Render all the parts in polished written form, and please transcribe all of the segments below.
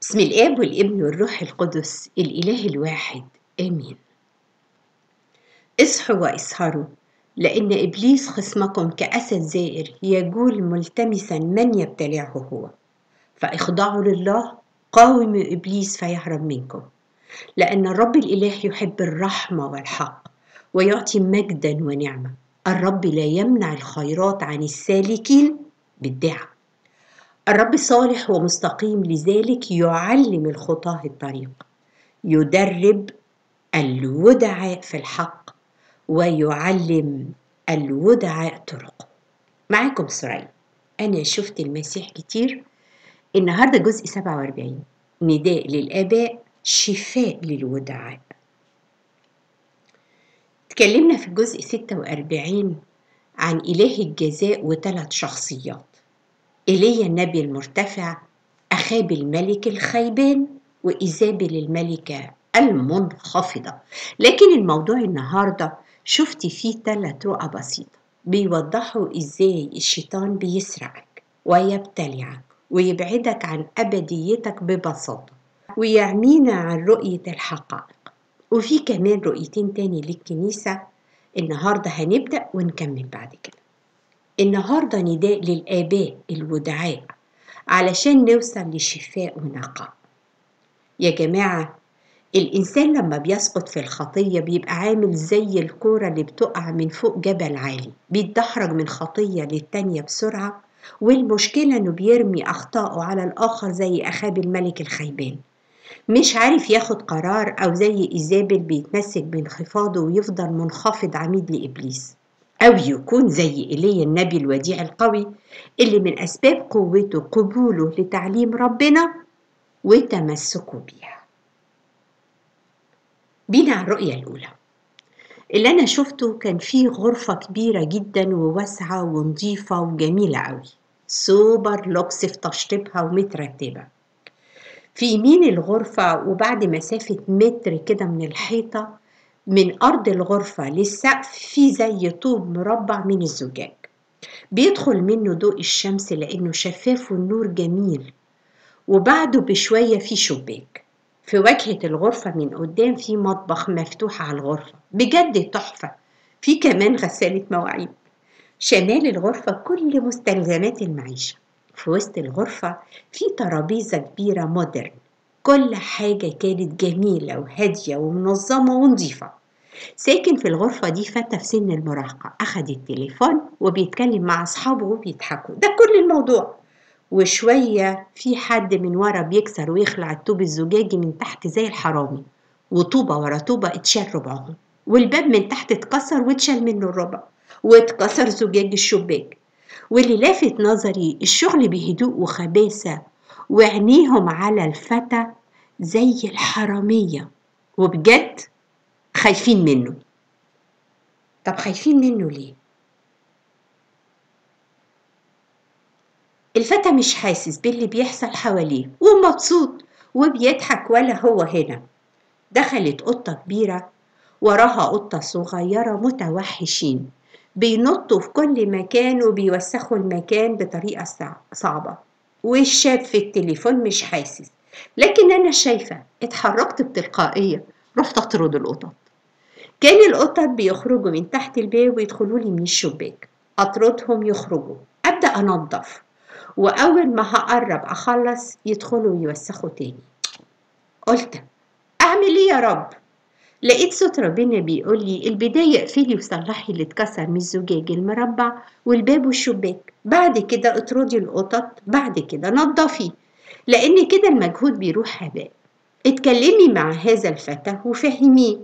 بسم الآب والابن والروح القدس الإله الواحد آمين. اصحوا واسهروا، لأن إبليس خصمكم كأسد زائر يجول ملتمسا من يبتلعه هو، فاخضعوا لله، قاوموا إبليس فيهرب منكم، لأن الرب الإله يحب الرحمة والحق ويعطي مجدا ونعمة. الرب لا يمنع الخيرات عن السالكين بالدعاء. الرب صالح ومستقيم، لذلك يعلم الخطاة الطريق، يدرب الودعاء في الحق ويعلم الودعاء طرق. معاكم سراي. أنا شفت المسيح كتير. النهاردة جزء 47، نداء للآباء، شفاء للودعاء. تكلمنا في الجزء 46 عن إله الجزاء و3 شخصيات: إيليا النبي المرتفع، أخاب الملك الخيبان، وإيزابل الملكة المنخفضة. لكن الموضوع النهاردة شفت فيه 3 رؤى بسيطة بيوضحوا إزاي الشيطان بيسرقك ويبتلعك ويبعدك عن أبديتك ببساطة ويعمينا عن رؤية الحقائق. وفي كمان رؤيتين تاني للكنيسة. النهاردة هنبدأ ونكمل بعد كده. النهاردة نداء للآباء الودعاء علشان نوصل لشفاء ونقاء. يا جماعة، الإنسان لما بيسقط في الخطية بيبقى عامل زي الكورة اللي بتقع من فوق جبل عالي، بيتدحرج من خطية للتانية بسرعة، والمشكلة إنه بيرمي أخطائه على الآخر زي أخاب الملك الخيبان، مش عارف ياخد قرار، أو زي إيزابل بيتمسك بانخفاضه ويفضل منخفض عميد لإبليس، أو يكون زي إيليا النبي الوديع القوي اللي من أسباب قوته قبوله لتعليم ربنا وتمسكه بيها. بينا على الرؤية الأولى. اللي أنا شفته كان فيه غرفة كبيرة جدا وواسعة ونظيفة وجميلة قوي، سوبر لوكس في تشطيبها ومترتبة. في يمين الغرفة وبعد مسافة متر كده من الحيطة، من أرض الغرفة للسقف، في زي طوب مربع من الزجاج بيدخل منه ضوء الشمس لأنه شفاف والنور جميل. وبعده بشوية في شباك. في واجهة الغرفة من قدام في مطبخ مفتوح على الغرفة، بجد تحفة. في كمان غسالة مواعين. شمال الغرفة كل مستلزمات المعيشة. في وسط الغرفة في ترابيزة كبيرة مودرن، كل حاجة كانت جميلة وهادية ومنظمة ونظيفة. ساكن في الغرفة دي فتى في سن المراهقة، أخد التليفون وبيتكلم مع أصحابه وبيضحكوا، ده كل الموضوع. وشوية في حد من ورا بيكسر ويخلع الطوب الزجاجي من تحت زي الحرامي، وطوبة ورا طوبة اتشال ربعهم، والباب من تحت اتكسر واتشال منه الربع، واتكسر زجاج الشباك. واللي لافت نظري الشغل بهدوء وخباثة، وعينيهم على الفتى زي الحرامية، وبجد خايفين منه. طب خايفين منه ليه؟ الفتى مش حاسس باللي بيحصل حواليه ومبسوط وبيضحك ولا هو هنا. دخلت قطة كبيرة، وراها قطة صغيرة متوحشين بينطوا في كل مكان وبيوسخوا المكان بطريقة صعبة. والشاب في التليفون مش حاسس، لكن أنا شايفة. اتحركت بتلقائية، رحت أطرد القطط. كان القطط بيخرجوا من تحت الباب ويدخلوا لي من الشباك، أطردهم يخرجوا، أبدأ أنظف، وأول ما هقرب أخلص يدخلوا ويوسخوا تاني. قلت أعمل إيه يا رب؟ لقيت صوت ربنا بيقول لي البداية اقفلي وصلحي اللي اتكسر من الزجاج المربع والباب والشباك، بعد كده اطردي القطط، بعد كده نظفي، لأن كده المجهود بيروح هباء. اتكلمي مع هذا الفتى وفهميه.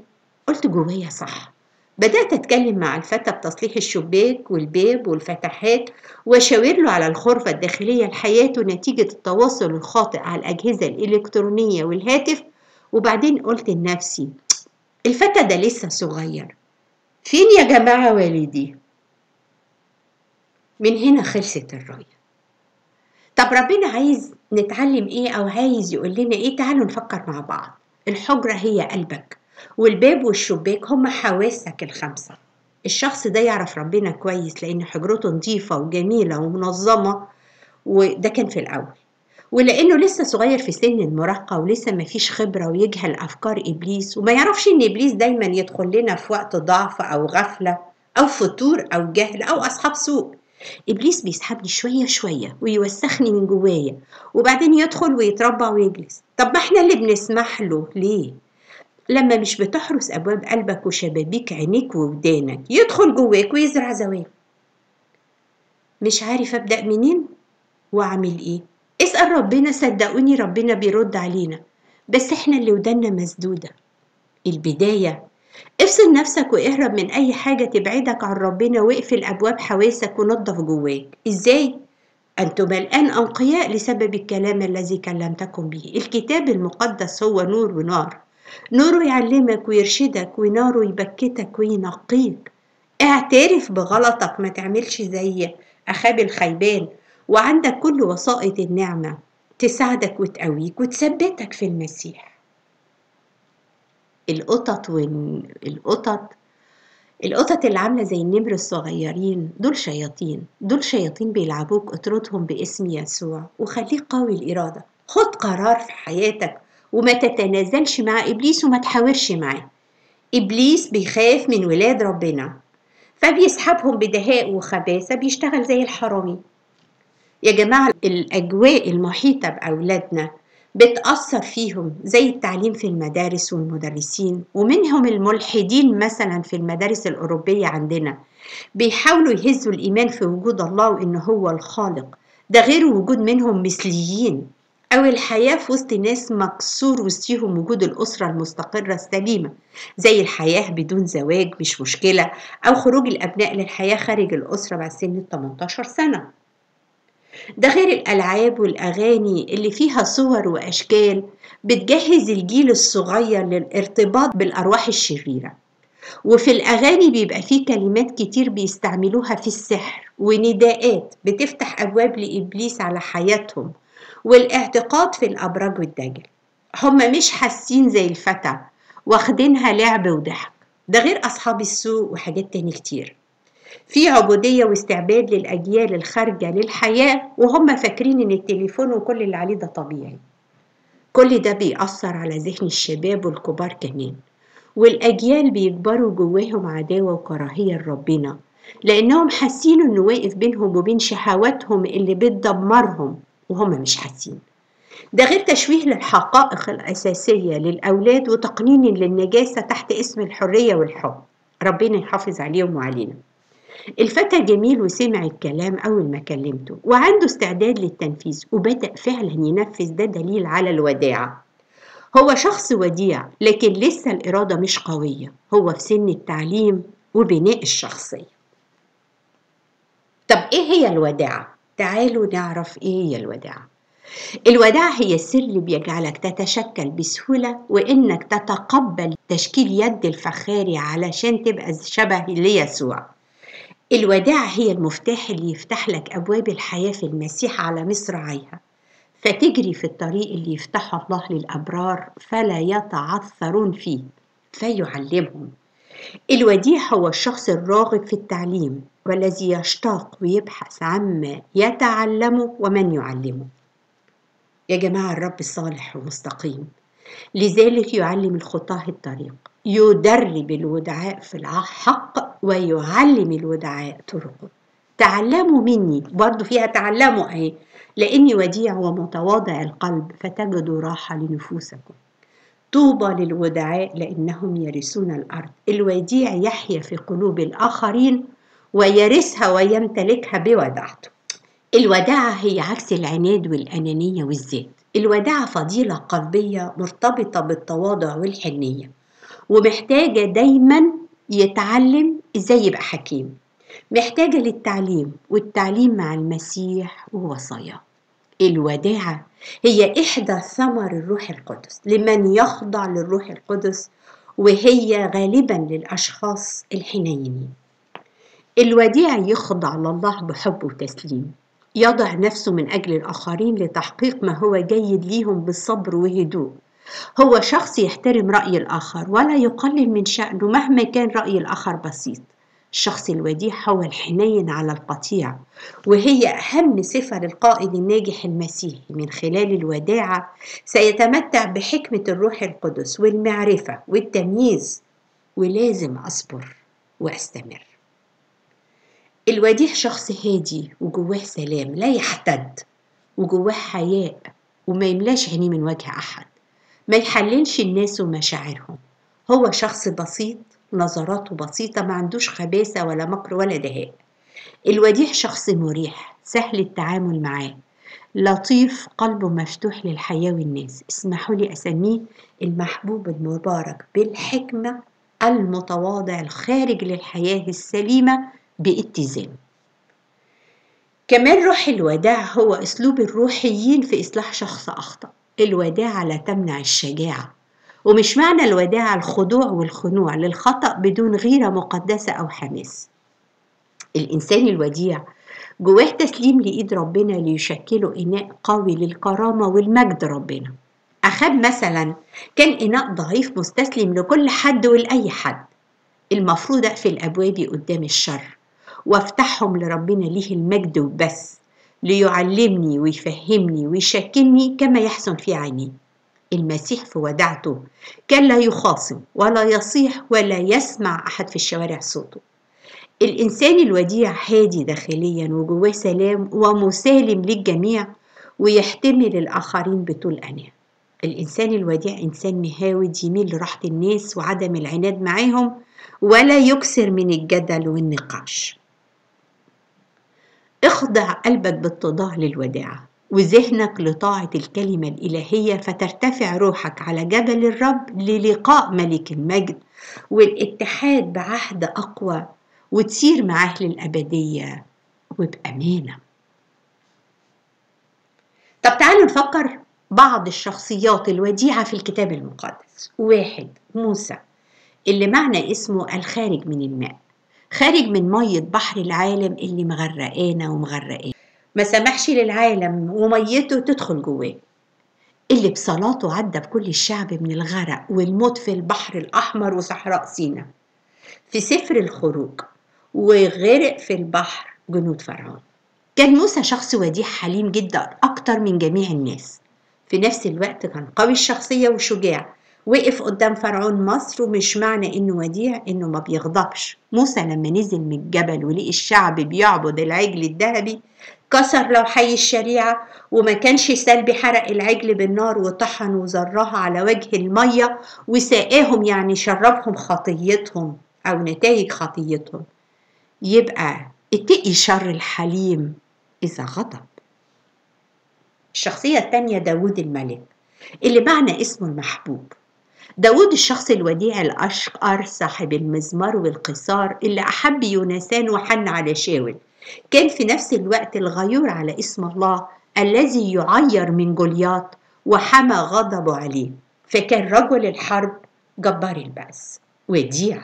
قلت جوايا صح. بدأت أتكلم مع الفتى بتصليح الشباك والباب والفتحات، وأشاور له على الغرفة الداخلية لحياته نتيجة التواصل الخاطئ على الأجهزة الإلكترونية والهاتف. وبعدين قلت لنفسي الفتى ده لسه صغير، فين يا جماعة والدي؟ من هنا خلصت الرؤية. طب ربنا عايز نتعلم ايه او عايز يقول لنا ايه؟ تعالوا نفكر مع بعض. الحجرة هي قلبك، والباب والشباك هم حواسك ال5. الشخص ده يعرف ربنا كويس لان حجرته نظيفة وجميلة ومنظمة، وده كان في الاول. ولأنه لسه صغير في سن المراهقة ولسه ما فيش خبرة ويجهل أفكار إبليس وما يعرفش إن إبليس دايما يدخل لنا في وقت ضعف أو غفلة أو فتور أو جهل أو أصحاب سوء. إبليس بيسحبني شوية شوية ويوسخني من جوايا وبعدين يدخل ويتربع ويجلس. طب ما احنا اللي بنسمح له ليه؟ لما مش بتحرس أبواب قلبك وشبابيك عينيك وودانك يدخل جواك ويزرع زوال. مش عارف أبدأ منين وأعمل إيه؟ اسأل ربنا، صدقوني ربنا بيرد علينا، بس احنا اللي ودنا مسدودة. البداية افصل نفسك واهرب من أي حاجة تبعدك عن ربنا واقفل أبواب حواسك ونظف جواك. إزاي؟ أنتم الآن أنقياء لسبب الكلام الذي كلمتكم به. الكتاب المقدس هو نور ونار، نوره يعلمك ويرشدك وناره يبكتك وينقيك. اعترف بغلطك، ما تعملش زي أخاب الخيبان، وعندك كل وسائط النعمة تساعدك وتقويك وتثبتك في المسيح. القطط اللي عاملة زي النمر الصغيرين دول شياطين بيلعبوك اطردهم باسم يسوع وخليك قوي الإرادة. خد قرار في حياتك وما تتنازلش مع إبليس وما تحاورش معاه. إبليس بيخاف من ولاد ربنا فبيسحبهم بدهاء وخباثة، بيشتغل زي الحرامي. يا جماعة الأجواء المحيطة بأولادنا بتأثر فيهم، زي التعليم في المدارس والمدرسين، ومنهم الملحدين مثلا في المدارس الأوروبية عندنا بيحاولوا يهزوا الإيمان في وجود الله وإنه هو الخالق، ده غير وجود منهم مثليين، أو الحياة في وسط ناس مكسور وسطيهم وجود الأسرة المستقرة السليمة، زي الحياة بدون زواج مش مشكلة، أو خروج الأبناء للحياة خارج الأسرة بعد سن 18 سنة. ده غير الألعاب والأغاني اللي فيها صور وأشكال بتجهز الجيل الصغير للارتباط بالأرواح الشريرة. وفي الأغاني بيبقى فيه كلمات كتير بيستعملوها في السحر ونداءات بتفتح أبواب لإبليس على حياتهم والاعتقاد في الأبراج والدجل. هم مش حاسين زي الفتى، واخدينها لعب وضحك. ده غير أصحاب السوء وحاجات تاني كتير. في عبودية واستعباد للأجيال الخارجة للحياة وهم فاكرين إن التليفون وكل اللي عليه ده طبيعي. كل ده بيأثر على ذهن الشباب والكبار كمان، والأجيال بيكبروا جواهم عداوة وكراهية لربنا لأنهم حاسين إنه واقف بينهم وبين شهواتهم اللي بتدمرهم وهم مش حاسين. ده غير تشويه للحقائق الأساسية للأولاد وتقنين للنجاسة تحت اسم الحرية والحب. ربنا يحافظ عليهم وعلينا. الفتى جميل وسمع الكلام أول ما كلمته وعنده استعداد للتنفيذ وبدأ فعلا ينفذ، ده دليل على الوداعة. هو شخص وديع لكن لسه الإرادة مش قوية، هو في سن التعليم وبناء الشخصية. طب إيه هي الوداعة؟ تعالوا نعرف إيه هي الوداعة. الوداعة هي السر اللي بيجعلك تتشكل بسهولة وإنك تتقبل تشكيل يد الفخاري علشان تبقى شبه ليسوع. الوداعة هي المفتاح اللي يفتح لك أبواب الحياة في المسيح على مصراعيها، فتجري في الطريق اللي يفتحه الله للأبرار فلا يتعثرون فيه فيعلمهم. الوديع هو الشخص الراغب في التعليم والذي يشتاق ويبحث عما يتعلمه ومن يعلمه. يا جماعة الرب صالح ومستقيم، لذلك يعلم الخطاة الطريق، يدرب الودعاء في الحق ويعلم الودعاء طرقه. تعلموا مني، برضو فيها تعلموا اهي، لاني وديع ومتواضع القلب فتجدوا راحة لنفوسكم. طوبى للودعاء لانهم يرثون الارض. الوديع يحيا في قلوب الاخرين ويرثها ويمتلكها بوداعته. الوداعة هي عكس العناد والأنانية والذات. الوداعة فضيلة قلبية مرتبطة بالتواضع والحنية، ومحتاجة دايما يتعلم ازاي يبقى حكيم، محتاجة للتعليم والتعليم مع المسيح ووصاياه. الوداعة هي إحدى ثمر الروح القدس لمن يخضع للروح القدس، وهي غالبا للأشخاص الحنينين. الوديع يخضع لله بحب وتسليم، يضع نفسه من أجل الآخرين لتحقيق ما هو جيد ليهم بالصبر وهدوء. هو شخص يحترم رأي الآخر ولا يقلل من شأنه مهما كان رأي الآخر بسيط. الشخص الوديع هو الحنين على القطيع، وهي أهم صفة للقائد الناجح المسيحي. من خلال الوداعة سيتمتع بحكمة الروح القدس والمعرفة والتمييز، ولازم أصبر وأستمر. الوديع شخص هادي وجواه سلام لا يحتد، وجواه حياء وما يملاش عينيه من وجه أحد، ما يحللش الناس ومشاعرهم. هو شخص بسيط، نظراته بسيطة، ما عندوش خباثة ولا مكر ولا دهاء. الوديع شخص مريح سهل التعامل معاه، لطيف، قلبه مفتوح للحياة والناس. اسمحوا لي أسميه المحبوب المبارك بالحكمة، المتواضع الخارج للحياة السليمة باتزان. كمان روح الوداع هو أسلوب الروحيين في إصلاح شخص أخطأ. الوداعة لا تمنع الشجاعة، ومش معنى الوداعة الخضوع والخنوع للخطأ بدون غيرة مقدسة أو حماس. الإنسان الوديع جواه تسليم لإيد ربنا ليشكله إناء قوي للكرامة والمجد ربنا. أخاب مثلا كان إناء ضعيف مستسلم لكل حد ولأي حد. المفروض أقفل أبوابي قدام الشر وافتحهم لربنا ليه المجد وبس، ليعلمني ويفهمني ويشكلني كما يحسن في عينيه. المسيح في وداعته كان لا يخاصم ولا يصيح ولا يسمع أحد في الشوارع صوته. الإنسان الوديع هادي داخليا وجواه سلام ومسالم للجميع، ويحتمل الآخرين بطول أناه. الإنسان الوديع إنسان مهاود يميل لراحة الناس وعدم العناد معاهم، ولا يكثر من الجدل والنقاش. اخضع قلبك باتضاع للوداعة وذهنك لطاعة الكلمة الإلهية، فترتفع روحك على جبل الرب للقاء ملك المجد والاتحاد بعهد أقوى، وتسير معاه للأبدية وبأمانة. طب تعالوا نفكر بعض الشخصيات الوديعة في الكتاب المقدس. 1. موسى، اللي معنى اسمه الخارج من الماء، خارج من مية بحر العالم اللي مغرقانا ومغرقانا، ما سمحش للعالم وميته تدخل جواه. اللي بصلاته عدى بكل الشعب من الغرق والموت في البحر الأحمر وصحراء سيناء في سفر الخروج، وغرق في البحر جنود فرعون. كان موسى شخص وديع حليم جدا أكتر من جميع الناس. في نفس الوقت كان قوي الشخصية وشجاع، وقف قدام فرعون مصر. ومش معنى إنه وديع إنه ما بيغضبش. موسى لما نزل من الجبل ولقي الشعب بيعبد العجل الذهبي، كسر لوحي الشريعة وما كانش سلبي، حرق العجل بالنار وطحن وزرها على وجه المية وسقاهم، يعني شربهم خطيتهم أو نتائج خطيتهم. يبقى اتقي شر الحليم إذا غضب. الشخصية الثانية داود الملك، اللي معنى اسمه المحبوب. داود الشخص الوديع الأشقر صاحب المزمار والقصار، اللي أحب يونسان وحن على شاول. كان في نفس الوقت الغيور على اسم الله الذي يعير من جولياط وحمى غضبه عليه، فكان رجل الحرب جبار البأس وديع.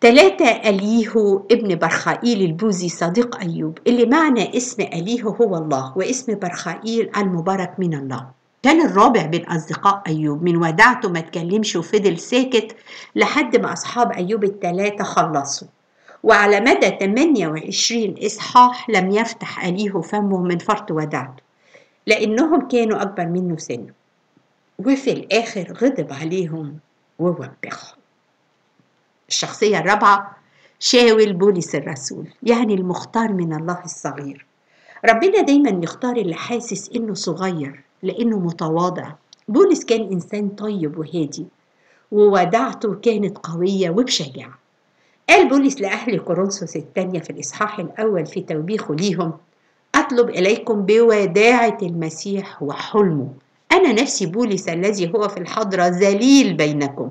3. أليهو ابن برخائيل البوزي صديق أيوب، اللي معنى اسم أليهو هو الله، واسم برخائيل المبارك من الله. كان الرابع بين أصدقاء أيوب، من وداعته ما تكلمش وفضل ساكت لحد ما أصحاب أيوب ال3 خلصوا. وعلى مدى 28 إصحاح لم يفتح أليهو فمه من فرط وداعته، لأنهم كانوا أكبر منه سنه، وفي الآخر غضب عليهم ووبخهم. الشخصية الرابعة شاول بولس الرسول، يعني المختار من الله الصغير. ربنا دايما يختار اللي حاسس إنه صغير لأنه متواضع. بولس كان إنسان طيب وهادي، ووداعته كانت قوية وبشجاعة. قال بولس لأهل كورنثوس الثانية في الإصحاح الأول في توبيخه ليهم: أطلب إليكم بوداعة المسيح وحلمه. أنا نفسي بولس الذي هو في الحضرة ذليل بينكم،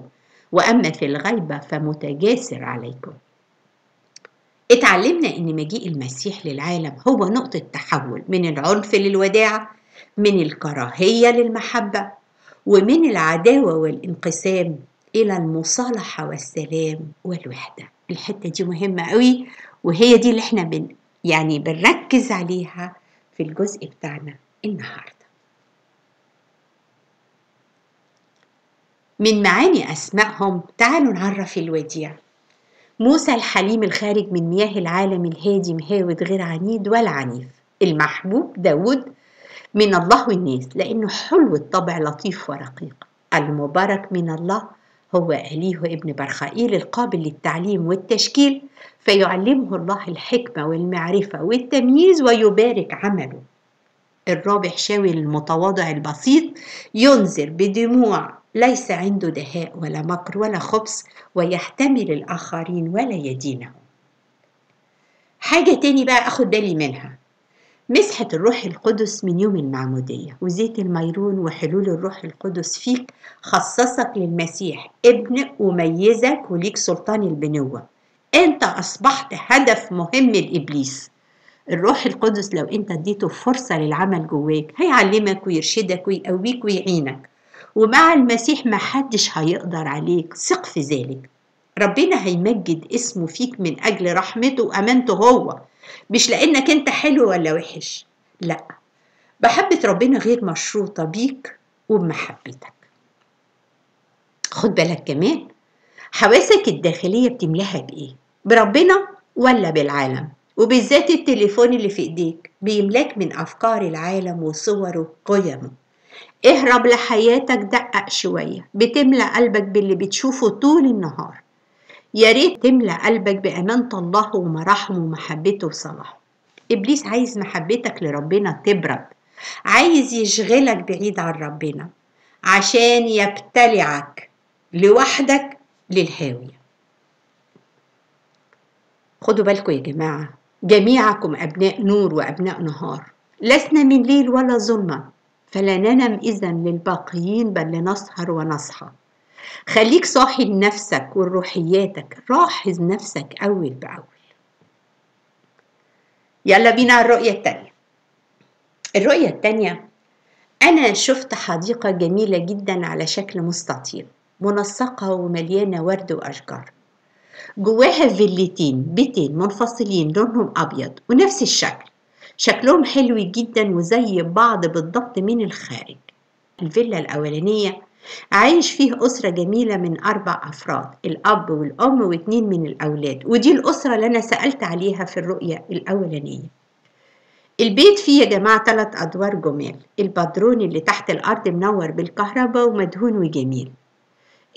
وأما في الغيبة فمتجاسر عليكم. اتعلمنا إن مجيء المسيح للعالم هو نقطة تحول من العنف للوداعة، من الكراهية للمحبة، ومن العداوة والانقسام إلى المصالحة والسلام والوحدة. الحتة دي مهمة قوي، وهي دي اللي احنا بنركز عليها في الجزء بتاعنا النهاردة. من معاني أسمائهم تعالوا نعرف الوديع. موسى الحليم الخارج من مياه العالم الهادي مهاود غير عنيد ولا عنيف. المحبوب داود من الله والناس لأنه حلو الطبع لطيف ورقيق. المبارك من الله هو أليه ابن برخائيل القابل للتعليم والتشكيل، فيعلمه الله الحكمة والمعرفة والتمييز ويبارك عمله. الرابح شاوي المتواضع البسيط ينذر بدموع، ليس عنده دهاء ولا مكر ولا خبث، ويحتمل الآخرين ولا يدينهم. حاجة تاني بقى أخد بالي منها، مسحة الروح القدس من يوم المعمودية وزيت الميرون وحلول الروح القدس فيك خصصك للمسيح ابن وميزك وليك سلطان البنوة. انت أصبحت هدف مهم لإبليس. الروح القدس لو انت اديته فرصة للعمل جواك هيعلمك ويرشدك ويقويك ويعينك، ومع المسيح محدش هيقدر عليك، ثق في ذلك. ربنا هيمجد اسمه فيك من أجل رحمته وأمانته هو، مش لأنك انت حلو ولا وحش، لا، محبة ربنا غير مشروطة بيك وبمحبتك. خد بالك كمان، حواسك الداخلية بتملاها بإيه؟ بربنا ولا بالعالم؟ وبالذات التليفون اللي في ايديك بيملاك من أفكار العالم وصوره وقيمه. اهرب لحياتك، دقق شوية، بتملى قلبك باللي بتشوفه طول النهار. يا ريت تملى قلبك بأمانة الله ومراحمه ومحبته وصلاحه. إبليس عايز محبتك لربنا تبرد، عايز يشغلك بعيد عن ربنا عشان يبتلعك لوحدك للهاوية. خدوا بالكم يا جماعة، جميعكم أبناء نور وأبناء نهار، لسنا من ليل ولا ظلمة، فلا ننم إذن للباقيين بل لنسهر ونصحى. خليك صاحي لنفسك وروحياتك، راحظ نفسك أول بأول. يلا بينا على الرؤية التانية. الرؤية التانية، أنا شفت حديقة جميلة جدا على شكل مستطيل، منسقة ومليانة ورد وأشجار، جواها فيلتين بيتين منفصلين لونهم أبيض ونفس الشكل، شكلهم حلو جدا وزي بعض بالضبط من الخارج. الفيلا الأولانية عايش فيه أسرة جميلة من 4 أفراد، الأب والأم و2 من الأولاد، ودي الأسرة اللي أنا سألت عليها في الرؤية الأولانية. البيت فيه يا جماعة 3 أدوار جمال، البدرون اللي تحت الأرض منور بالكهرباء ومدهون وجميل.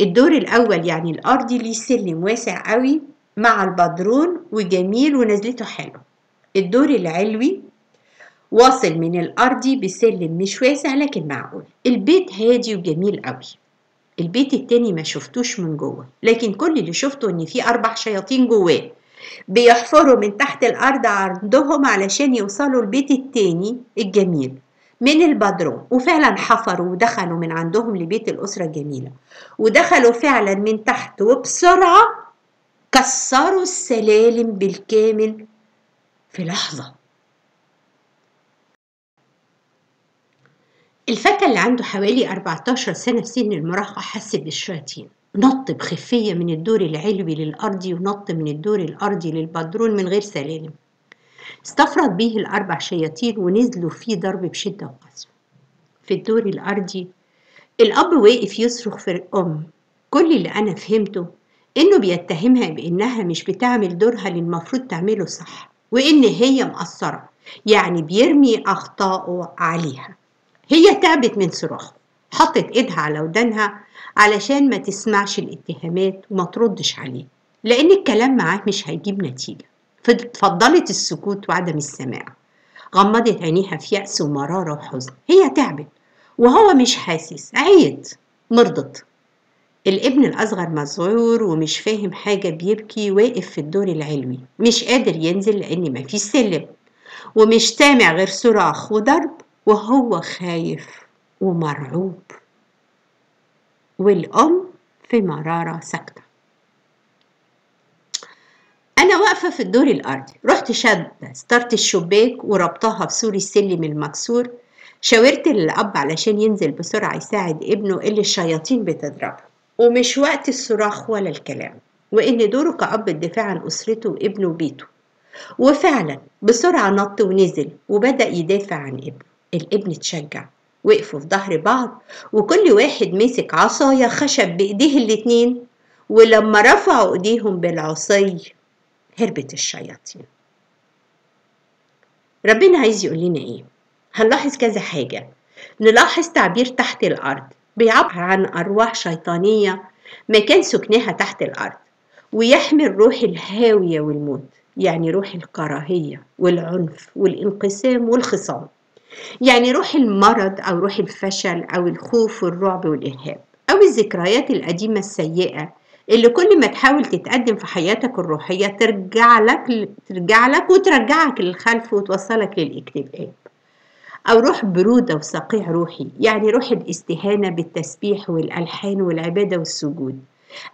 الدور الأول يعني الأرضي ليه سلم واسع قوي مع البدرون وجميل ونزلته حلو. الدور العلوي واصل من الأرضي بسلم مش واسع لكن معقول. البيت هادي وجميل قوي. البيت التاني ما شفتوش من جوه، لكن كل اللي شفته ان في 4 شياطين جواه بيحفروا من تحت الأرض عندهم علشان يوصلوا البيت التاني الجميل من البدروم، وفعلا حفروا ودخلوا من عندهم لبيت الأسرة الجميلة، ودخلوا فعلا من تحت وبسرعة كسروا السلالم بالكامل في لحظة. الفتى اللي عنده حوالي 14 سنة في سن المراهقة حس بالشياطين، نط بخفية من الدور العلوي للأرضي ونط من الدور الأرضي للبدرون من غير سلالم. استفرد بيه ال4 شياطين ونزلوا فيه ضرب بشدة وقسوة. في الدور الأرضي الأب واقف يصرخ في الأم. كل اللي أنا فهمته إنه بيتهمها بإنها مش بتعمل دورها اللي المفروض تعمله صح، وإن هي مقصرة، يعني بيرمي أخطائه عليها. هي تعبت من صراخه، حطت إيدها على ودانها علشان ما تسمعش الاتهامات وما تردش عليه، لأن الكلام معاه مش هيجيب نتيجة. فضلت السكوت وعدم السماع. غمضت عينيها في يأس ومرارة وحزن. هي تعبت وهو مش حاسس، عيت، مرضت. الابن الأصغر مذعور ومش فاهم حاجة بيبكي، واقف في الدور العلوي مش قادر ينزل لأن مفيش سلم، ومش سامع غير صراخ وضرب، وهو خايف ومرعوب. والأم في مرارة ساكتة. أنا واقفة في الدور الأرضي، رحت شادة ستارت الشباك وربطها بسور السلم المكسور. شاورت للأب علشان ينزل بسرعة يساعد ابنه اللي الشياطين بتضربه، ومش وقت الصراخ ولا الكلام، وإن دوره كأب الدفاع عن أسرته وابنه وبيته. وفعلا بسرعة نط ونزل وبدأ يدافع عن ابنه. الابن اتشجع، وقفوا في ظهر بعض، وكل واحد مسك عصاية خشب بإيديه الاتنين ولما رفعوا ايديهم بالعصي هربت الشياطين. ربنا عايز يقول لنا ايه؟ هنلاحظ كذا حاجة. نلاحظ تعبير تحت الأرض بيعبر عن أرواح شيطانية مكان سكنها تحت الأرض، ويحمل روح الهاوية والموت، يعني روح الكراهية والعنف والانقسام والخصام، يعني روح المرض أو روح الفشل أو الخوف والرعب والإرهاب، أو الذكريات القديمة السيئة اللي كل ما تحاول تتقدم في حياتك الروحية ترجع لك وترجعك للخلف وتوصلك للاكتئاب. أو روح برودة وصقيع روحي، يعني روح الاستهانة بالتسبيح والألحان والعبادة والسجود،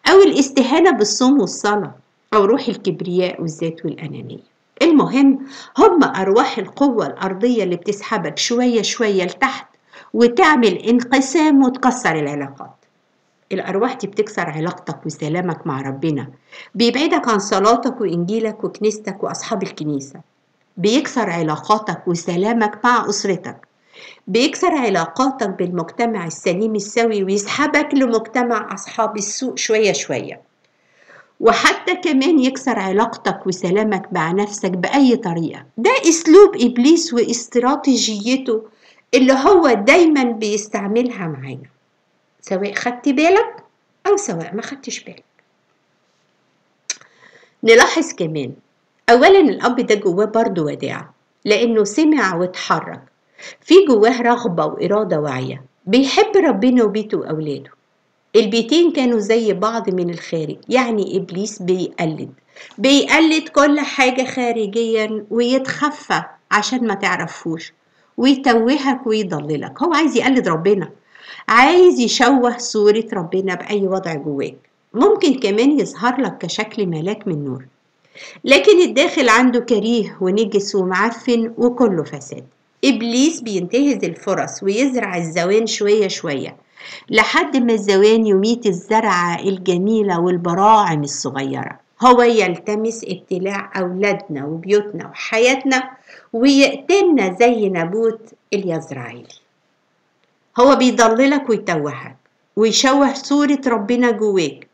أو الاستهانة بالصوم والصلاة، أو روح الكبرياء والذات والأنانية. المهم هم أرواح القوة الأرضية اللي بتسحبك شوية شوية لتحت وتعمل انقسام وتكسر العلاقات. الأرواح دي بتكسر علاقتك وسلامك مع ربنا، بيبعدك عن صلاتك وإنجيلك وكنيستك وأصحاب الكنيسة، بيكسر علاقاتك وسلامك مع أسرتك، بيكسر علاقاتك بالمجتمع السليم السوي ويسحبك لمجتمع أصحاب السوء شوية شوية، وحتى كمان يكسر علاقتك وسلامك مع نفسك بأي طريقة. ده أسلوب إبليس واستراتيجيته اللي هو دايما بيستعملها معانا، سواء خدت بالك أو سواء ما خدتش بالك. نلاحظ كمان أولا الأب ده جواه برضه وداع، لأنه سمع واتحرك، في جواه رغبة وإرادة واعية، بيحب ربنا وبيته وأولاده. البيتين كانوا زي بعض من الخارج، يعني إبليس بيقلد كل حاجة خارجيا ويتخفى عشان ما تعرفوش ويتوهك ويضللك. هو عايز يقلد ربنا، عايز يشوه صورة ربنا بأي وضع جواك. ممكن كمان يظهر لك كشكل ملاك من نور، لكن الداخل عنده كريه ونجس ومعفن وكله فساد. إبليس بينتهز الفرص ويزرع الزوان شوية شوية لحد ما الزوان يميت الزرعة الجميلة والبراعم الصغيرة. هو يلتمس ابتلاع أولادنا وبيوتنا وحياتنا ويقتلنا زي نابوت اليزرعيلي. هو بيضللك ويتوهك ويشوه صورة ربنا جواك،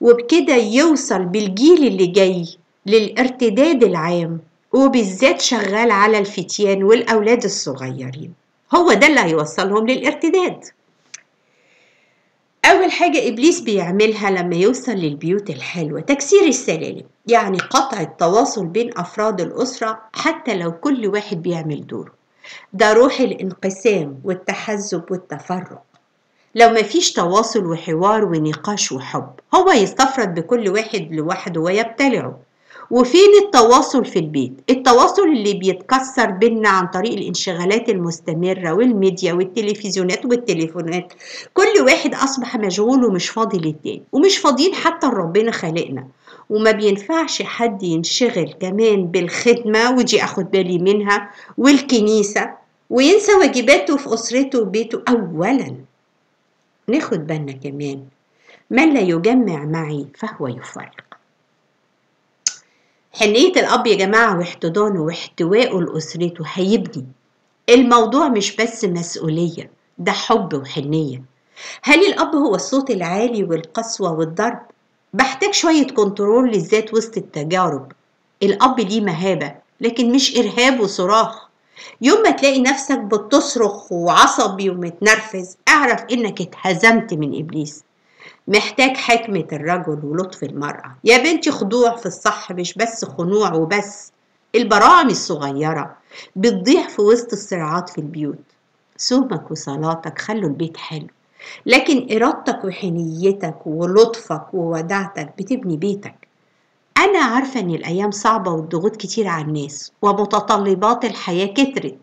وبكده يوصل بالجيل اللي جاي للارتداد العام، وبالذات شغال على الفتيان والأولاد الصغيرين. هو ده اللي هيوصلهم للارتداد. أول حاجة إبليس بيعملها لما يوصل للبيوت الحلوة تكسير السلالم، يعني قطع التواصل بين أفراد الأسرة حتى لو كل واحد بيعمل دوره. ده روح الانقسام والتحزب والتفرق. لو مفيش تواصل وحوار ونقاش وحب، هو يستفرد بكل واحد لوحده ويبتلعه. وفين التواصل في البيت؟ التواصل اللي بيتكسر بينا عن طريق الانشغالات المستمرة والميديا والتلفزيونات والتليفونات. كل واحد أصبح مشغول ومش فاضي للتاني، ومش فاضيين حتى ربنا خلقنا. وما بينفعش حد ينشغل كمان بالخدمة، ودي أخد بالي منها، والكنيسة، وينسى واجباته في أسرته وبيته. أولاً ناخد بالنا كمان من لا يجمع معي فهو يفرق. حنية الأب يا جماعة واحتضانه واحتوائه لأسرته هيبني. الموضوع مش بس مسؤولية، ده حب وحنية. هل الأب هو الصوت العالي والقسوة والضرب؟ بحتاج شوية كنترول للذات وسط التجارب. الأب ليه مهابة لكن مش إرهاب وصراخ. يوم ما تلاقي نفسك بتصرخ وعصبي ومتنرفز، اعرف إنك اتهزمت من إبليس. محتاج حكمة الرجل ولطف المرأة. يا بنتي خضوع في الصح، مش بس خنوع وبس. البراعم الصغيرة بتضيع في وسط الصراعات في البيوت. صومك وصلاتك خلوا البيت حلو، لكن إرادتك وحنيتك ولطفك وودعتك بتبني بيتك. أنا عارفة إن الأيام صعبة والضغوط كتير على الناس ومتطلبات الحياة كترت،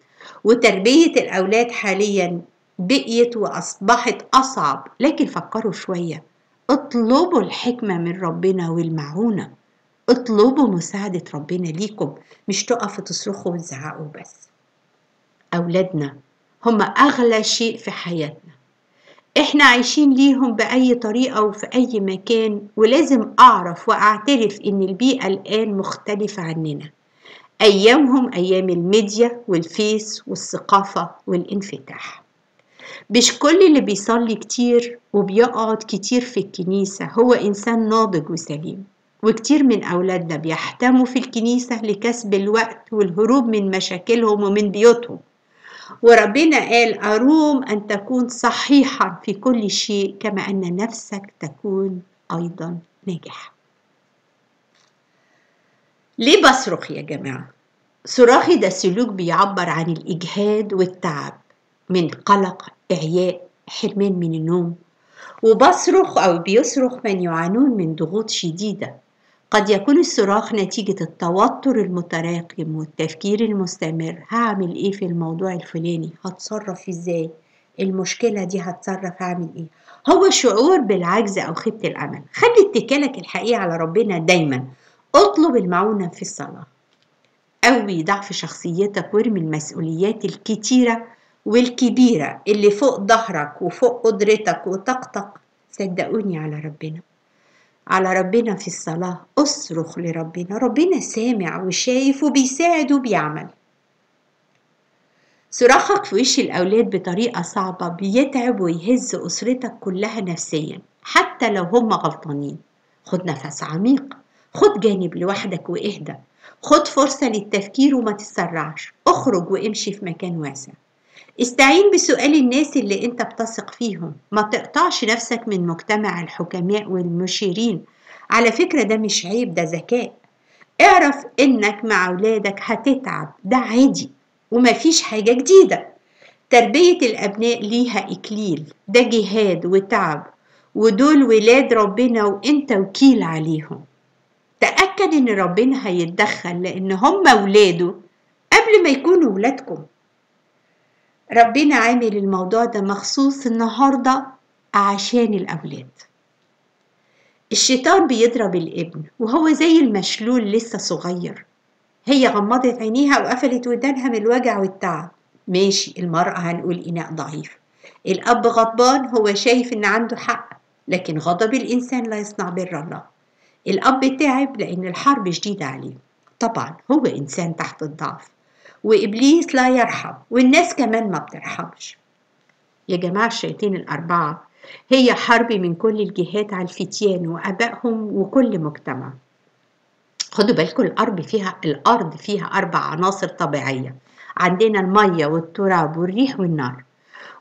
وتربية الأولاد حاليا بقيت وأصبحت أصعب، لكن فكروا شوية. اطلبوا الحكمة من ربنا والمعونة، اطلبوا مساعدة ربنا ليكم، مش تقفوا تصرخوا وتزعقوا بس. أولادنا هم أغلى شيء في حياتنا، احنا عايشين ليهم بأي طريقة وفي أي مكان، ولازم أعرف وأعترف إن البيئة الآن مختلفة عننا. أيامهم أيام الميديا والفيس والثقافة والانفتاح. مش كل اللي بيصلي كتير وبيقعد كتير في الكنيسة هو إنسان ناضج وسليم، وكتير من أولادنا بيحتموا في الكنيسة لكسب الوقت والهروب من مشاكلهم ومن بيوتهم. وربنا قال أروم أن تكون صحيحا في كل شيء كما أن نفسك تكون أيضا ناجحة. ليه بصرخ يا جماعة؟ صراخي ده سلوك بيعبر عن الإجهاد والتعب من قلق، إعياء، حرمان من النوم. وبصرخ أو بيصرخ من يعانون من ضغوط شديدة. قد يكون الصراخ نتيجة التوتر المتراكم والتفكير المستمر، هعمل إيه في الموضوع الفلاني؟ هتصرف إزاي؟ المشكلة دي هتصرف هعمل إيه؟ هو شعور بالعجز أو خيبة الأمل. خلي اتكالك الحقيقي على ربنا دايما. اطلب المعونة في الصلاة. قوي ضعف شخصيتك وارمي المسؤوليات الكتيرة والكبيرة اللي فوق ظهرك وفوق قدرتك وطاقتك. صدقوني على ربنا في الصلاة. اصرخ لربنا، ربنا سامع وشايف وبيساعد وبيعمل. صراخك في وش الأولاد بطريقة صعبة بيتعب ويهز أسرتك كلها نفسيا حتى لو هم غلطانين. خد نفس عميق، خد جانب لوحدك واهدى، خد فرصة للتفكير وما تسرعش، اخرج وامشي في مكان واسع. استعين بسؤال الناس اللي انت بتثق فيهم، ما تقطعش نفسك من مجتمع الحكماء والمشيرين. على فكرة ده مش عيب، ده ذكاء. اعرف انك مع اولادك هتتعب، ده عادي ومفيش حاجة جديدة. تربية الابناء ليها اكليل، ده جهاد وتعب، ودول ولاد ربنا وانت وكيل عليهم. تأكد ان ربنا هيتدخل لان هم ولاده قبل ما يكونوا ولادكم. ربنا عامل الموضوع ده مخصوص النهاردة عشان الأولاد. الشيطان بيضرب الابن وهو زي المشلول لسه صغير. هي غمضت عينيها وقفلت ودانها من الوجع والتعب. ماشي، المرأة هنقول إناء ضعيف. الأب غضبان، هو شايف إن عنده حق، لكن غضب الإنسان لا يصنع بر الله. الأب تعب لأن الحرب شديدة عليه. طبعا هو إنسان تحت الضعف، وإبليس لا يرحم، والناس كمان ما بترحمش. يا جماعة الشياطين الأربعة هي حرب من كل الجهات على الفتيان وأبائهم وكل مجتمع. خدوا بالكم الأرض فيها 4 عناصر طبيعية. عندنا المية والتراب والريح والنار،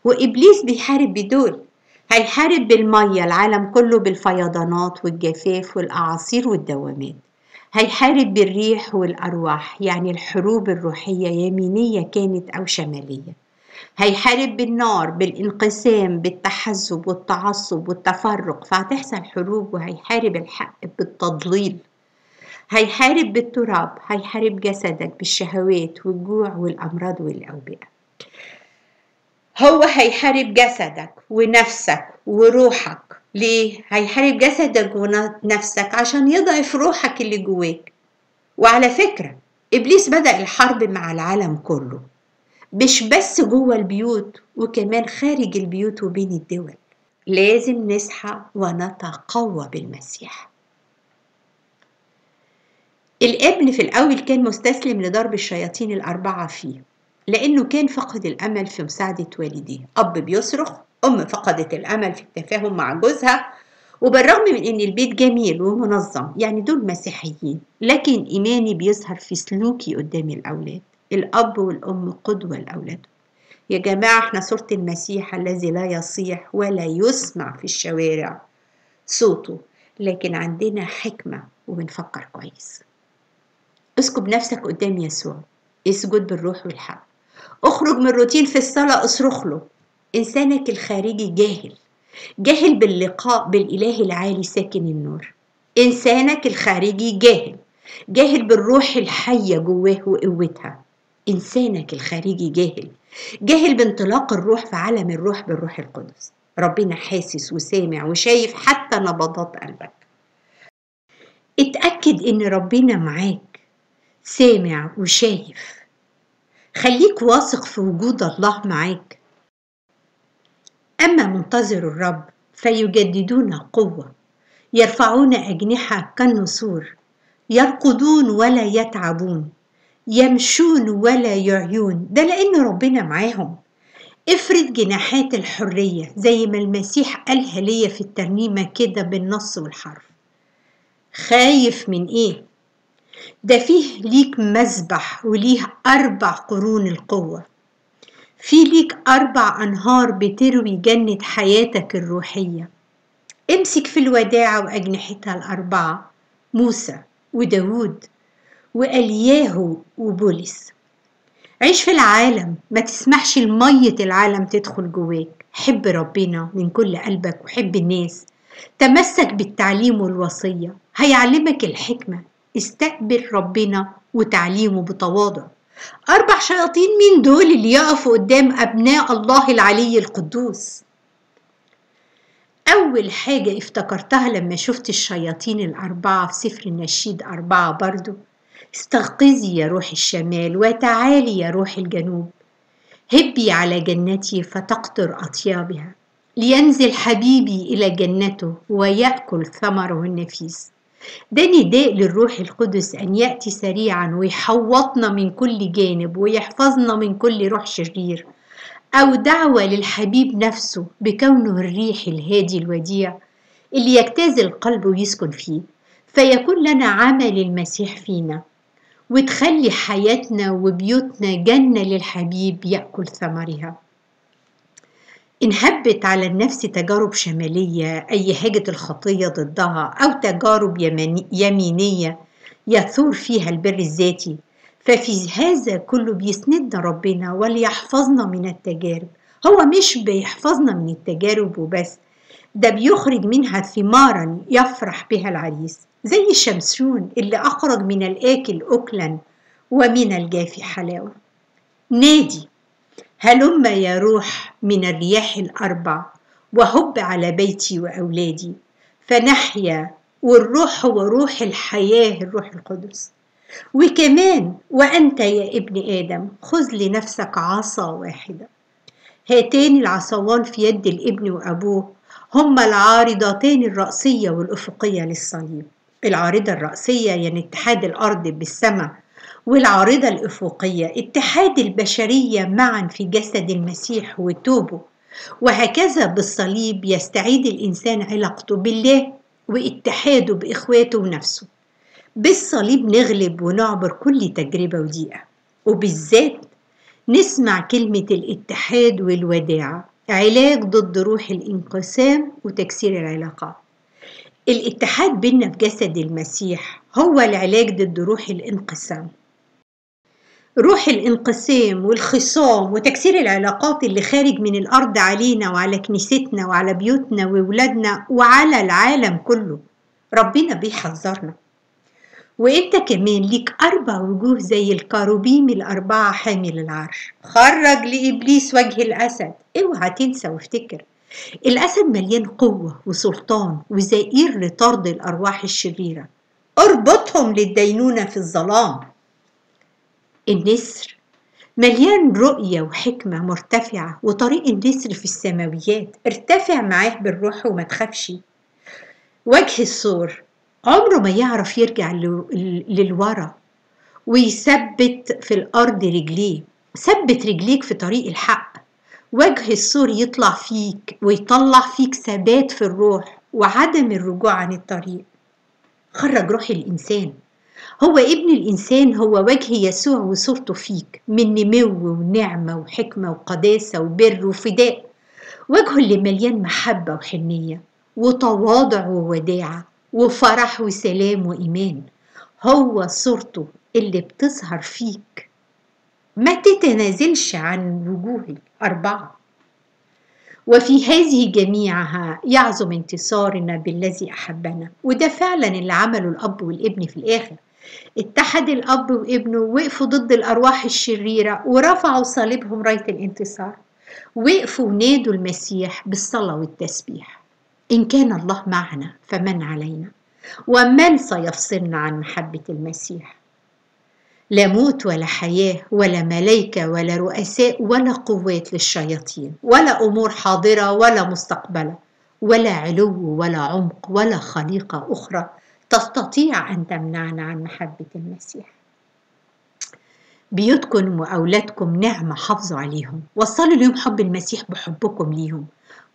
وإبليس بيحارب بدول. هيحارب بالمية العالم كله بالفيضانات والجفاف والأعاصير والدوامات. هيحارب بالريح والأرواح، يعني الحروب الروحية يمينية كانت أو شمالية. هيحارب بالنار بالانقسام بالتحزب والتعصب والتفرق، فهتحصل حروب. وهيحارب الحق بالتضليل. هيحارب بالتراب، هيحارب جسدك بالشهوات والجوع والأمراض والأوبئة. هو هيحارب جسدك ونفسك وروحك. ليه؟ هيحارب جسدك ونفسك عشان يضعف روحك اللي جواك. وعلى فكرة إبليس بدأ الحرب مع العالم كله، مش بس جوه البيوت، وكمان خارج البيوت وبين الدول. لازم نصحى ونتقوى بالمسيح. الابن في الأول كان مستسلم لضرب الشياطين الأربعة فيه، لأنه كان فقد الأمل في مساعدة والديه. أب بيصرخ، أم فقدت الأمل في التفاهم مع جوزها. وبالرغم من أن البيت جميل ومنظم، يعني دول مسيحيين، لكن إيماني بيظهر في سلوكي قدام الأولاد. الأب والأم قدوة لأولادهم. يا جماعة احنا صورة المسيح الذي لا يصيح ولا يسمع في الشوارع صوته، لكن عندنا حكمة وبنفكر كويس. اسكب نفسك قدام يسوع، اسجد بالروح والحق، اخرج من روتين في الصلاة، اصرخ له. إنسانك الخارجي جاهل باللقاء بالإله العالي ساكن النور. إنسانك الخارجي جاهل بالروح الحية جواه وقوتها. إنسانك الخارجي جاهل بانطلاق الروح في عالم الروح بالروح القدس. ربنا حاسس وسامع وشايف حتى نبضات قلبك. اتأكد إن ربنا معاك، سامع وشايف. خليك واثق في وجود الله معاك. أما منتظر الرب فيجددون قوة، يرفعون أجنحة كالنسور، يرقدون ولا يتعبون، يمشون ولا يعيون. ده لأن ربنا معاهم. افرد جناحات الحرية زي ما المسيح قالها ليا في الترنيمة كده بالنص والحرف. خايف من ايه؟ ده فيه ليك مذبح وليه 4 قرون القوة، في ليك 4 أنهار بتروي جنة حياتك الروحية. امسك في الوداعة وأجنحتها ال4، موسى وداود وألياهو وبولس. عيش في العالم، ما تسمحش لمية العالم تدخل جواك. حب ربنا من كل قلبك وحب الناس. تمسك بالتعليم والوصية، هيعلمك الحكمة. استقبل ربنا وتعليمه بتواضع. 4 شياطين مين دول اللي يقفوا قدام أبناء الله العلي القدوس؟ أول حاجة افتكرتها لما شفت الشياطين ال4 في سفر النشيد 4 برضو: استيقظي يا روح الشمال وتعالي يا روح الجنوب، هبي على جنتي فتقطر أطيابها، لينزل حبيبي إلى جنته ويأكل ثمره النفيس. ده نداء للروح القدس أن يأتي سريعا ويحوطنا من كل جانب ويحفظنا من كل روح شرير، أو دعوة للحبيب نفسه بكونه الريح الهادي الوديع اللي يجتاز القلب ويسكن فيه، فيكون لنا عمل المسيح فينا، وتخلي حياتنا وبيوتنا جنة للحبيب يأكل ثمرها. إن هبت على النفس تجارب شمالية أي هاجة الخطية ضدها أو تجارب يمينية يثور فيها البر الذاتي، ففي هذا كله بيسندنا ربنا وليحفظنا من التجارب. هو مش بيحفظنا من التجارب وبس، ده بيخرج منها ثمارا يفرح بها العريس، زي الشمسون اللي أخرج من الآكل أكلا ومن الجافي حلاوة. نادي: هلم يا روح من الرياح ال4 وهب على بيتي وأولادي فنحيا. والروح هو روح الحياة، الروح القدس. وكمان وأنت يا ابن آدم خذ لنفسك عصا واحدة. هاتان العصوان في يد الابن وأبوه هما العارضتان الرأسية والأفقية للصليب. العارضة الرأسية يعني اتحاد الأرض بالسماء، والعارضة الأفقية اتحاد البشرية معا في جسد المسيح وتوبه. وهكذا بالصليب يستعيد الإنسان علاقته بالله واتحاده بإخواته ونفسه. بالصليب نغلب ونعبر كل تجربة وضيقة، وبالذات نسمع كلمة الاتحاد والوداعة، علاج ضد روح الانقسام وتكسير العلاقات. الاتحاد بيننا في جسد المسيح هو العلاج ضد روح الانقسام. روح الانقسام والخصام وتكسير العلاقات اللي خارج من الأرض علينا وعلى كنيستنا وعلى بيوتنا وولادنا وعلى العالم كله، ربنا بيحذرنا. وانت كمان ليك 4 وجوه زي الكاروبيم ال4 حامل العرش. خرج لإبليس وجه الأسد. اوعى تنسى وافتكر، الأسد مليان قوة وسلطان وزئير لطرد الأرواح الشريرة. اربطهم للدينونة في الظلام. النسر مليان رؤية وحكمة مرتفعة، وطريق النسر في السماويات. ارتفع معاه بالروح وما تخافش. وجه الثور عمره ما يعرف يرجع للورا ويثبت في الأرض رجليه. ثبت رجليك في طريق الحق. وجه الثور يطلع فيك ويطلع فيك ثبات في الروح وعدم الرجوع عن الطريق. خرج روح الإنسان، هو ابن الإنسان، هو وجه يسوع وصورته فيك من نمو ونعمة وحكمة وقداسة وبر وفداء. وجهه اللي مليان محبة وحنية وتواضع ووداعة وفرح وسلام وإيمان، هو صورته اللي بتظهر فيك. ما تتنازلش عن وجوه 4. وفي هذه جميعها يعظم انتصارنا بالذي أحبنا. وده فعلا اللي عمله الأب والابن في الآخر. اتحد الأب وابنه، وقفوا ضد الأرواح الشريرة ورفعوا صليبهم راية الانتصار. وقفوا ونادوا المسيح بالصلاة والتسبيح. إن كان الله معنا فمن علينا، ومن سيفصلنا عن محبة المسيح؟ لا موت ولا حياة ولا ملائكة ولا رؤساء ولا قوات للشياطين ولا أمور حاضرة ولا مستقبلة ولا علو ولا عمق ولا خليقة أخرى تستطيع أن تمنعنا عن محبة المسيح. بيوتكم وأولادكم نعمة حافظوا عليهم. وصلوا ليهم حب المسيح بحبكم ليهم.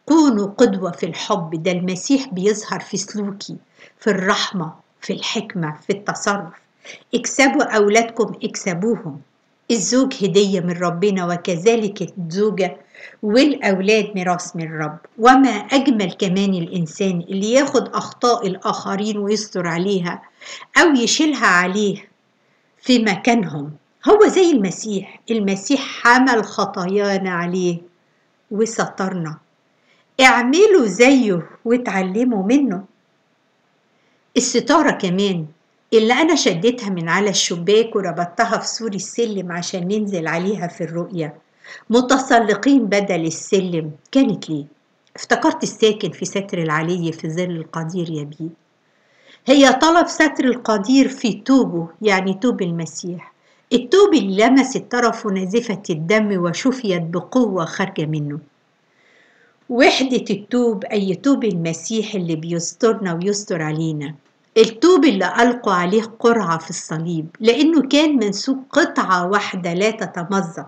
كونوا قدوة في الحب، ده المسيح بيظهر في سلوكي، في الرحمة، في الحكمة، في التصرف. اكسبوا أولادكم، اكسبوهم. الزوج هدية من ربنا، وكذلك الزوجة والأولاد ميراث من الرب. وما أجمل كمان الإنسان اللي ياخد أخطاء الآخرين ويستر عليها أو يشيلها عليه في مكانهم. هو زي المسيح. المسيح حمل خطايانا عليه وسترنا. اعملوا زيه واتعلموا منه. الستارة كمان اللي أنا شديتها من على الشباك وربطتها في سور السلم عشان ننزل عليها في الرؤية، متسلقين بدل السلم، كانت ليه؟ افتكرت الساكن في ستر العلي في ظل القدير يبيد. هي طلب ستر القدير في توبه، يعني توب المسيح، التوب اللي لمست طرف نازفة الدم وشفيت بقوة خارجة منه. وحدة التوب أي توب المسيح اللي بيسترنا ويستر علينا. التوب اللي ألقوا عليه قرعة في الصليب لأنه كان منسوب قطعة واحدة لا تتمزق.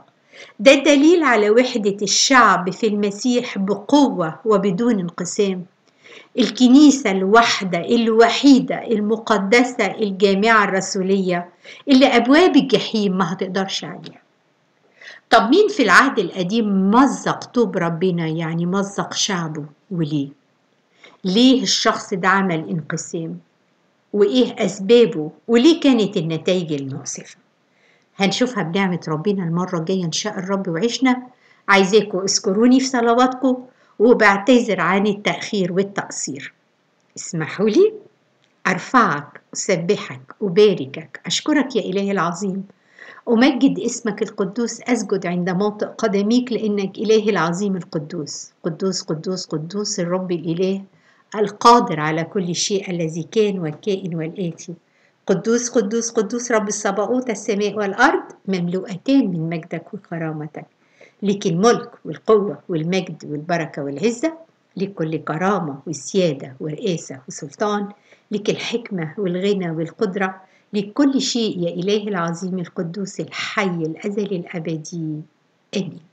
ده دليل على وحدة الشعب في المسيح بقوة وبدون انقسام. الكنيسة الوحدة الوحيدة المقدسة الجامعة الرسولية اللي أبواب الجحيم ما هتقدرش عليها. طب مين في العهد القديم مزق طوب ربنا، يعني مزق شعبه، وليه؟ ليه الشخص ده عمل انقسام؟ وإيه أسبابه؟ وليه كانت النتائج المؤسفة؟ هنشوفها بنعمة ربنا المرة الجاية إن شاء الرب وعشنا. عايزاكم اذكروني في صلواتكم، وبعتذر عن التأخير والتقصير. اسمحوا لي أرفعك، أسبحك، أباركك، أشكرك يا إلهي العظيم، أمجد اسمك القدوس، أسجد عند موطئ قدميك لأنك إلهي العظيم القدوس. قدوس قدوس قدوس الرب الإله القادر على كل شيء، الذي كان والكائن والآتي. قدوس قدوس قدوس رب الصباؤوت، السماء والأرض مملوءتان من مجدك وكرامتك. لك الملك والقوة والمجد والبركة والعزة، لك كل كرامة وسيادة ورئاسة وسلطان، لك الحكمة والغنى والقدرة، لكل شيء يا إله العظيم القدوس الحي الأزلي الأبدي. آمين.